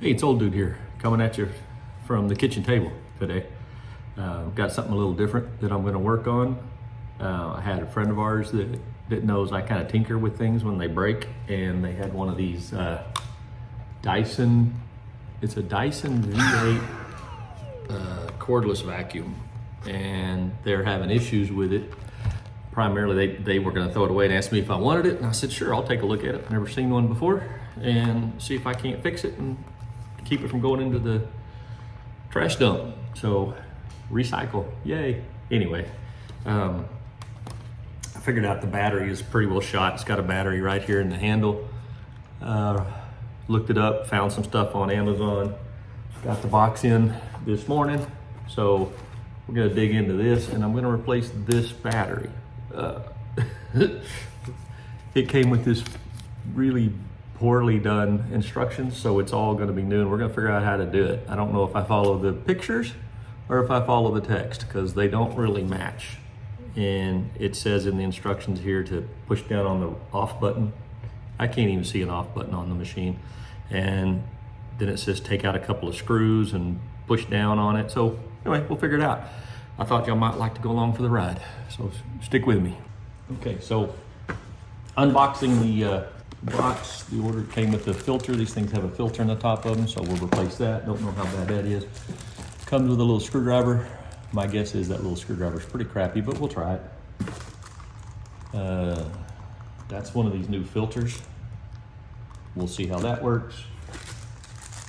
Hey, it's Old Dude here, coming at you from the kitchen table today. Got something a little different that I'm going to work on. I had a friend of ours that knows I kind of tinker with things when they break, and they had one of these Dyson, it's a Dyson V8 cordless vacuum, and they're having issues with it. Primarily, they were going to throw it away and asked me if I wanted it, and I said, sure, I'll take a look at it. Never seen one before, and see if I can't fix it and keep it from going into the trash dump. So recycle, yay. Anyway, I figured out the battery is pretty well shot. It's got a battery right here in the handle. Looked it up, found some stuff on Amazon. Got the box in this morning. So we're gonna dig into this, and I'm gonna replace this battery. It came with this really poorly done instructions, so it's all going to be new, and we're going to figure out how to do it. I don't know if I follow the pictures or if I follow the text, because they don't really match. And it says in the instructions here to push down on the off button. I can't even see an off button on the machine. And then it says take out a couple of screws and push down on it. So anyway, we'll figure it out. I thought y'all might like to go along for the ride, so stick with me. Okay, so unboxing the box. The order came with the filter. These things have a filter in the top of them, so we'll replace that. Don't know how bad that is. Comes with a little screwdriver. My guess is that little screwdriver is pretty crappy, but we'll try it. That's one of these new filters. We'll see how that works.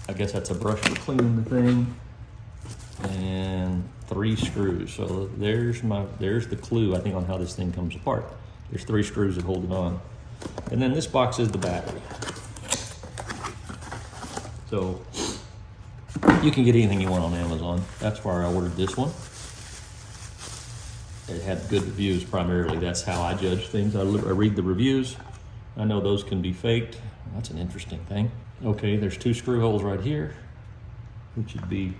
I guess that's a brush for cleaning the thing. And 3 screws. So there's the clue, I think, on how this thing comes apart. There's 3 screws that hold it on. And then this box is the battery. So you can get anything you want on Amazon. That's why I ordered this one. It had good reviews primarily. That's how I judge things. I read the reviews. I know those can be faked. That's an interesting thing. Okay, there's 2 screw holes right here, which would be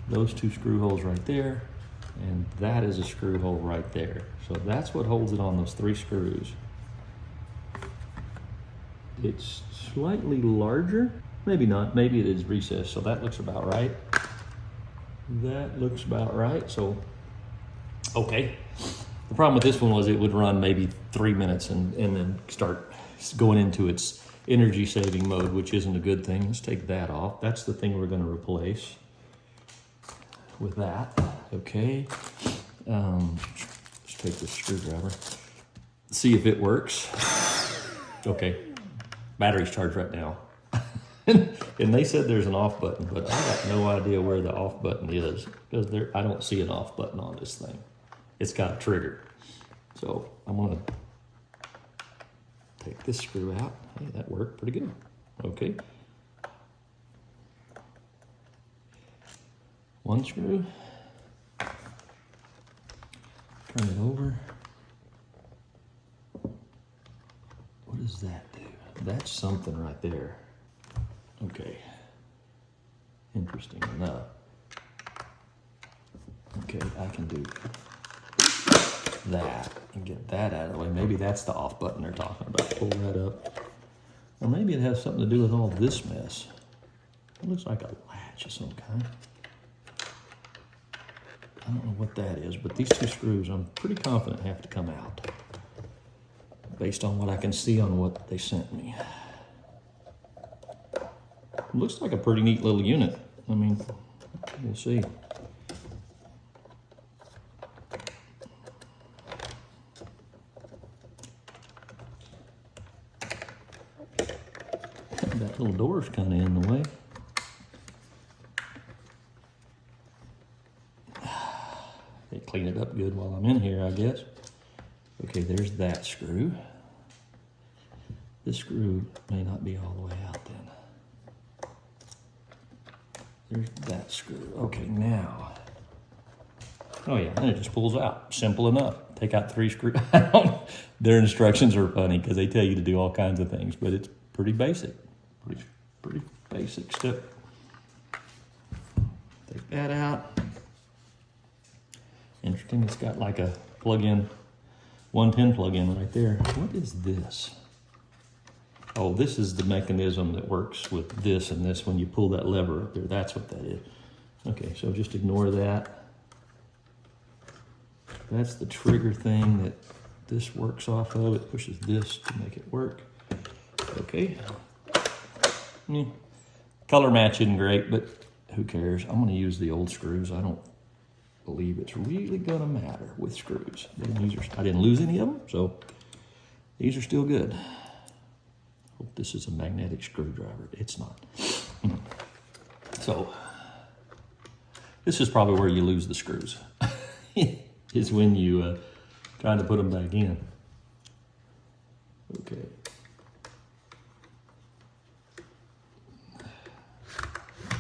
those 2 screw holes right there. And that is a screw hole right there. So that's what holds it on those 3 screws. It's slightly larger, maybe not, maybe it is recessed, so that looks about right. That looks about right, so, okay. The problem with this one was it would run maybe 3 minutes and then start going into its energy saving mode, which isn't a good thing. Let's take that off. That's the thing we're gonna replace with that, okay. Let's take this screwdriver, see if it works. Okay. Battery's charged right now. And they said there's an off button, but I got no idea where the off button is, because I don't see an off button on this thing. It's got a trigger. So I'm gonna take this screw out. Hey, that worked pretty good. Okay. 1 screw. Turn it over. What does that do? That's something right there. Okay. Interesting enough. Okay, I can do that and get that out of the way. Maybe that's the off button they're talking about. Pull that up. Or maybe it has something to do with all this mess. It looks like a latch of some kind. I don't know what that is, but these 2 screws I'm pretty confident have to come out, based on what I can see on what they sent me. It looks like a pretty neat little unit. I mean, we'll see. That little door's kind of in the way. They clean it up good while I'm in here, I guess. Okay, there's that screw. This screw may not be all the way out then. There's that screw. Okay, now. Oh yeah, and it just pulls out. Simple enough. Take out 3 screws. Their instructions are funny because they tell you to do all kinds of things, but it's pretty basic. Pretty basic stuff. Take that out. Interesting, it's got like a plug-in, 110 plug-in right there. What is this? Oh, this is the mechanism that works with this and this. When you pull that lever up there, that's what that is. Okay, so just ignore that. That's the trigger thing that this works off of. It pushes this to make it work. Okay. Color match isn't great, but who cares? I'm gonna use the old screws. I don't believe it's really gonna matter with screws. I didn't lose any of them, so these are still good. Hope this is a magnetic screwdriver. It's not. So this is probably where you lose the screws. Is when you trying to put them back in. Okay.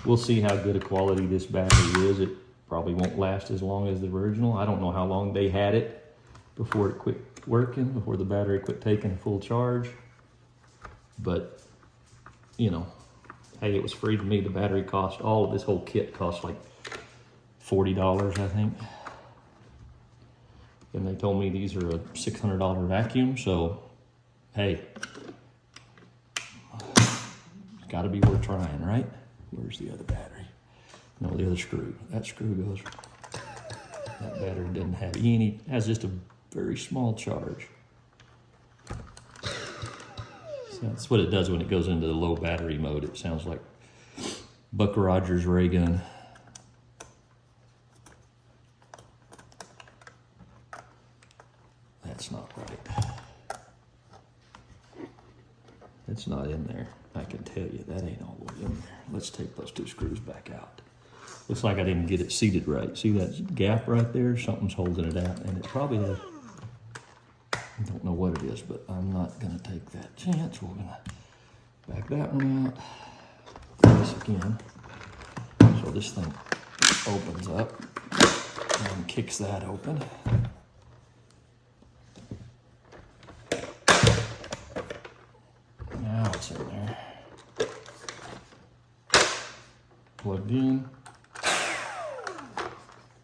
We'll see how good a quality this battery is. It probably won't last as long as the original. I don't know how long they had it before it quit working, before the battery quit taking full charge. But, you know, hey, it was free to me. The battery cost, all of this whole kit cost like $40, I think. And they told me these are a $600 vacuum, so hey, it's gotta be worth trying, right? Where's the other battery? No, the other screw. That screw goes, that battery doesn't have any, has just a very small charge. So that's what it does when it goes into the low battery mode. It sounds like Buck Rogers' ray gun. That's not right. It's not in there. I can tell you that ain't all the way in there. Let's take those two screws back out. Looks like I didn't get it seated right. See that gap right there? Something's holding it out, and it probably has, I don't know what it is, but I'm not gonna take that chance. We're gonna back that one out. Do this again. So this thing opens up and kicks that open. Now it's in there. Plugged in.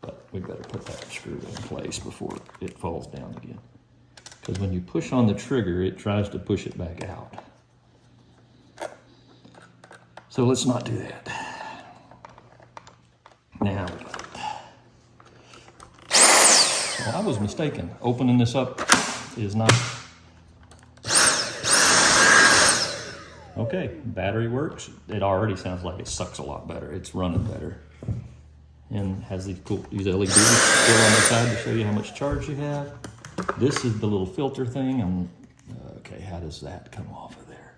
But we better put that screw in place before it falls down again. Because when you push on the trigger, it tries to push it back out. So let's not do that. Now we got it. So I was mistaken. Opening this up is not. Okay, battery works. It already sounds like it sucks a lot better. It's running better. And has these cool, these LEDs still on the side to show you how much charge you have. This is the little filter thing. Okay, how does that come off of there?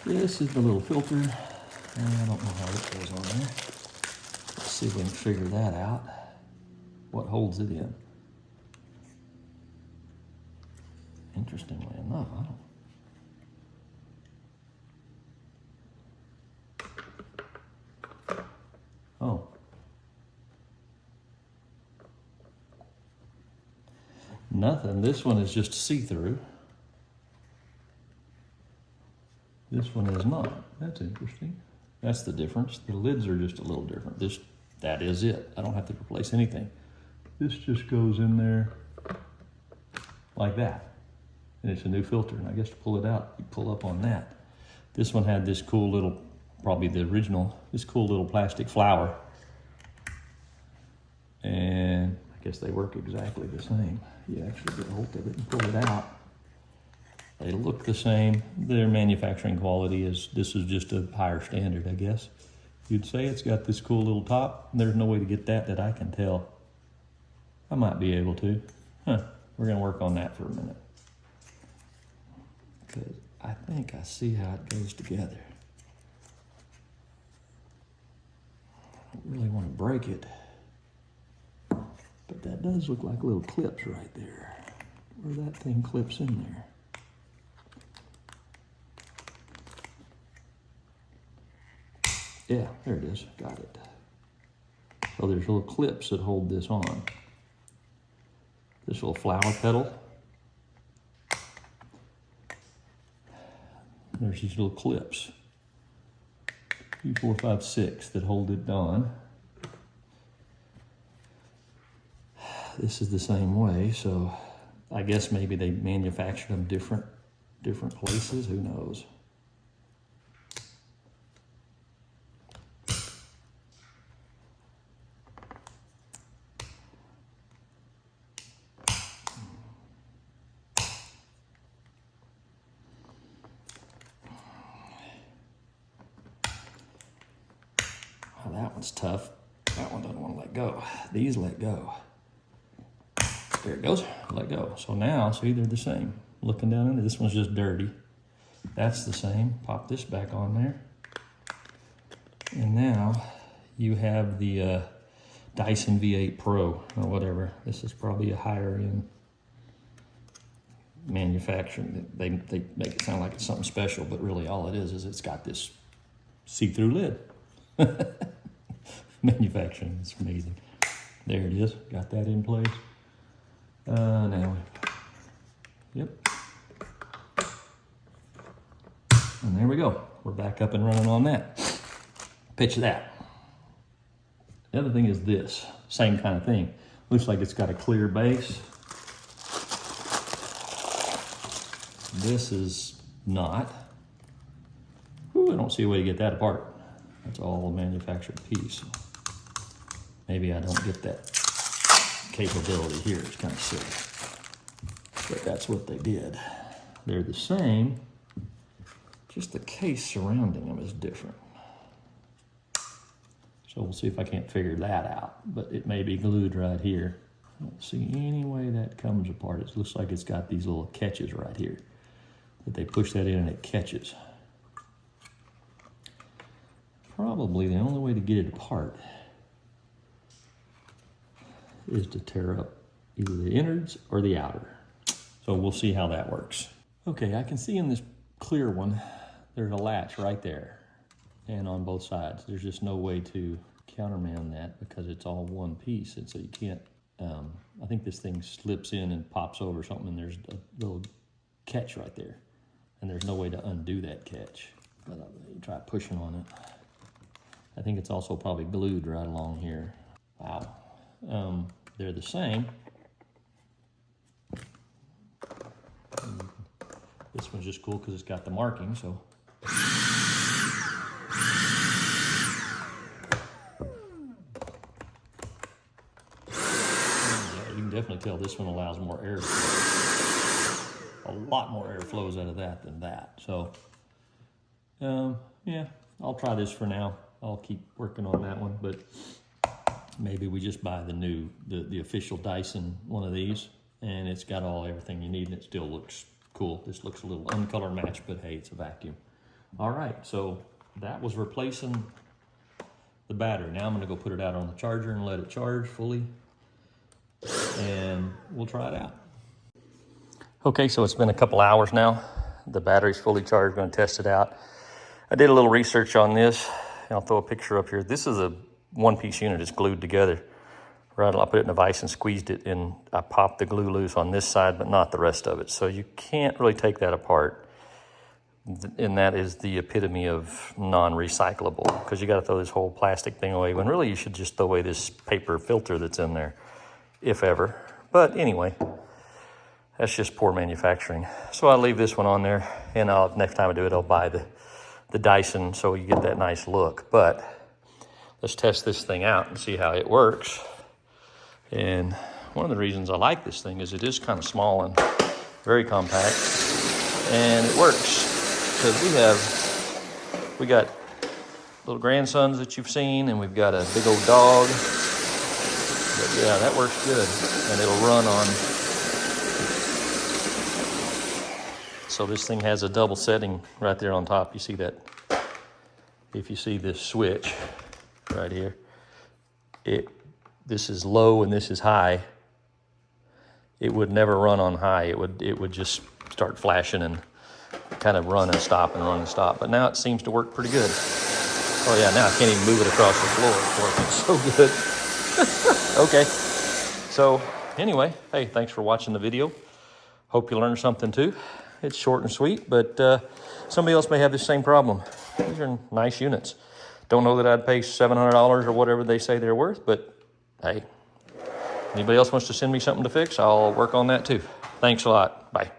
This is the little filter. I don't know how it goes on there. Let's see if we can figure that out. What holds it in? Interestingly enough, I don't. Oh. Nothing. This one is just see-through. This one is not. That's interesting. That's the difference. The lids are just a little different. That is it. I don't have to replace anything. This just goes in there like that. And it's a new filter. And I guess to pull it out, you pull up on that. This one had this cool little, probably the original, this cool little plastic flower. And I guess they work exactly the same. You actually get a hold of it and pull it out. They look the same. Their manufacturing quality is, this is just a higher standard, I guess. You'd say it's got this cool little top. There's no way to get that I can tell. I might be able to. We're gonna work on that for a minute. Because I think I see how it goes together. I don't really want to break it. But that does look like little clips right there. Where that thing clips in there. Yeah, there it is. Got it. So there's little clips that hold this on. This little flower petal. There's these little clips. 2, 4, 5, 6 that hold it on. This is the same way, so I guess maybe they manufactured them different different places, who knows? Oh, that one's tough. That one doesn't want to let go. These let go. There it goes, let go. So now, see, they're the same. Looking down into this one's just dirty. That's the same. Pop this back on there. And now you have the Dyson V8 Pro or whatever. This is probably a higher end manufacturing. They make it sound like it's something special, but really all it is it's got this see-through lid. Manufacturing, it's amazing. There it is, got that in place. Now, yep. And there we go. We're back up and running on that. Picture that. The other thing is this, same kind of thing. Looks like it's got a clear base. This is not. Ooh, I don't see a way to get that apart. That's all a manufactured piece. Maybe I don't get that capability here. It's kind of silly. But that's what they did. They're the same, just the case surrounding them is different. So we'll see if I can't figure that out. But it may be glued right here. I don't see any way that comes apart. It looks like it's got these little catches right here. That they push that in and it catches. Probably the only way to get it apart is to tear up either the innards or the outer. So we'll see how that works. Okay, I can see in this clear one, there's a latch right there. And on both sides, there's just no way to countermand that because it's all one piece. And so you can't, I think this thing slips in and pops over something and there's a little catch right there. And there's no way to undo that catch. But you try pushing on it. I think it's also probably glued right along here. Wow. They're the same. This one's just cool because it's got the marking, so. Yeah, you can definitely tell this one allows more air flow. A lot more air flows out of that than that. So, yeah, I'll try this for now. I'll keep working on that one, but maybe we just buy the official Dyson one of these, and it's got everything you need, and it still looks cool. This looks a little uncolor match, but hey, it's a vacuum. All right, so that was replacing the battery. Now I'm gonna go put it out on the charger and let it charge fully, and we'll try it out. Okay, so it's been a couple hours now. The battery's fully charged, gonna test it out. I did a little research on this. I'll throw a picture up here. This is a one-piece unit. It's glued together. Right, I put it in a vise and squeezed it, and I popped the glue loose on this side, but not the rest of it. So you can't really take that apart. And that is the epitome of non-recyclable, because you got to throw this whole plastic thing away, when really you should just throw away this paper filter that's in there, if ever. But anyway, that's just poor manufacturing. So I'll leave this one on there, and next time I do it, I'll buy the Dyson so you get that nice look. But let's test this thing out and see how it works. And one of the reasons I like this thing is it is kind of small and very compact, and it works because we got little grandsons that you've seen, and we've got a big old dog. But yeah, that works good, and it'll run on. So this thing has a double setting right there on top. You see that? If you see this switch right here, this is low and this is high. It would never run on high. It would just start flashing and kind of run and stop and run and stop. But now it seems to work pretty good. Oh yeah, now I can't even move it across the floor. It's working so good. Okay, so anyway, hey, thanks for watching the video. Hope you learned something too. It's short and sweet, but somebody else may have the same problem. These are nice units. Don't know that I'd pay $700 or whatever they say they're worth, but hey, anybody else wants to send me something to fix, I'll work on that too. Thanks a lot. Bye.